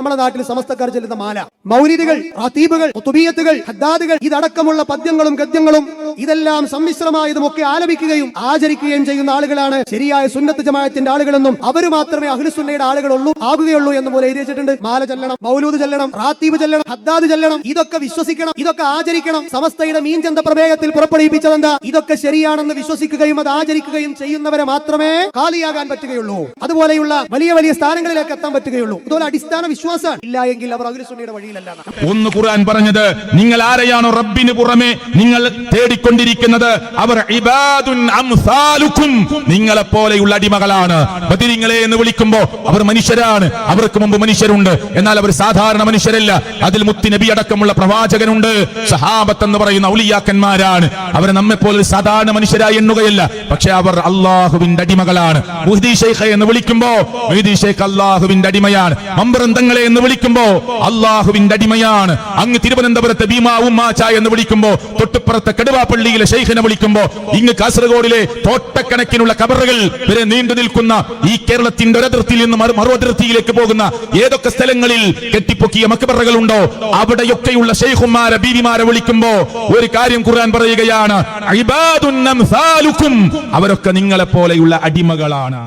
നമ്മുടെ നാട്ടിൽ സമസ്തക്കാർ ചെല്ലുന്ന മാല, മൗലിദുകൾ, ഖതീബുകൾ, ഖുതുബിയത്തുകൾ, ഹദ്ദാദുകൾ, ഇതടക്കമുള്ള പദ്യങ്ങളും ഗദ്യങ്ങളും ഇതെല്ലാം സമ്മിശ്രമായതുമൊക്കെ ആലപിക്കുകയും ആചരിക്കുകയും ചെയ്യുന്ന ആളുകളാണ് ശരിയായ സുന്നത്ത് ജമാഅത്തിന്റെ ആളുകളെന്നും അവർ മാത്രമേ അഹ്ലുസുന്നയുടെ ആകുകയുള്ളൂ എന്ന് പോലെ എഴുതി വെച്ചിട്ടുണ്ട്. മാല ചെല്ലണം, മൗലൂദ് ചെല്ലണം, ഖതീബ് ചെല്ലണം, ഹദ്ദാദ് ചെല്ലണം, ഇതൊക്കെ വിശ്വസിക്കണം, ഇതൊക്കെ ആചരിക്കണം. സമസ്തയുടെ മീൻചന്ത പ്രമേയത്തിൽ പുറപ്പെടുവിപ്പിച്ചതെന്താ? ഇതൊക്കെ ശരിയാണെന്ന് വിശ്വസിക്കുകയും അത് ആചരിക്കുകയും ചെയ്യുന്നവരെ മാത്രമേ ഖാലിയാകാൻ പറ്റുകയുള്ളൂ, അതുപോലെയുള്ള വലിയ വലിയ സ്ഥാനങ്ങളിലേക്ക് എത്താൻ പറ്റുകയുള്ളൂ. അതുപോലെ അടിസ്ഥാന വിശ്വാസം ഇല്ല എങ്കിൽ അവർ അഹ്ലുസുന്നയുടെ വഴിയിലല്ല. ഒന്ന് ഖുർആൻ പറഞ്ഞത്, നിങ്ങൾ ആരെയാണോ റബ്ബിന് പുറമെ നിങ്ങൾ തേടിക്കൊണ്ടിരിക്കുന്നത് അവർ ഇബാദുൻ അംസാലുക്കും, നിങ്ങളെ പോലെയുള്ള അടിമകളാണ്. ബദരീങ്ങളെ എന്ന് വിളിക്കുമ്പോൾ അവർ മനുഷ്യരാണ്, അവർക്ക് മുമ്പ് മനുഷ്യരുണ്ട്, എന്നാൽ അവർ സാധാരണ മനുഷ്യരല്ല. അതിൽ മുത്തി നബി അടക്കമുള്ള പ്രവാചകനുണ്ട്, സഹാബത്ത് എന്ന് പറയുന്ന ഔലിയാക്കന്മാരാണ്. അവരെ നമ്മെ പോലെ സാധാരണ മനുഷ്യരായി എണ്ണുകയല്ല, പക്ഷെ അവർ അള്ളാഹുവിന്റെ അടിമകളാണ്. മുഹ്ദി ശൈഖ് എന്ന് വിളിക്കുമ്പോ മുഹ്ദി ശൈഖ് അള്ളാഹുവിന്റെ അടിമയാണ്. മമ്പറന്തങ്ങളെ എന്ന് വിളിക്കുമ്പോ അള്ളാഹുവിന്റെ അടിമയാണ്. അങ്ങ് തിരുവനന്തപുരത്തെ ഭീമാ ഉമ്മാച്ച എന്ന് വിളിക്കുമ്പോ, തൊട്ടുപ്പുറത്തെ കടുവാപ്പള്ളിയിലെ ശൈഖിനെ വിളിക്കുമ്പോ, ഇങ്ങ് കാസർഗോഡിലെ തോട്ടക്കണക്കിനുള്ള കബറുകൾ വരെ നീണ്ടു നിൽക്കുന്ന ഈ കേരളത്തിന്റെ ഒരതിർത്തിയിൽ നിന്ന് മറു അതിർത്തിയിലേക്ക് പോകുന്ന ഏതൊക്കെ സ്ഥലങ്ങളിൽ കെട്ടിപ്പൊക്കിയ മക്ബറുകൾ ഉണ്ടോ അവിടെയൊക്കെയുള്ള ശൈഖുമാരെ ബീവിമാരെ വിളിക്കുമ്പോ ഒരു കാര്യം ഖുർആൻ പറയുകയാണ്, ഇബാദുൻ അംസാലുക്കും, അവരൊക്കെ നിങ്ങളെ പോലെയുള്ള അടിമകളാണ്.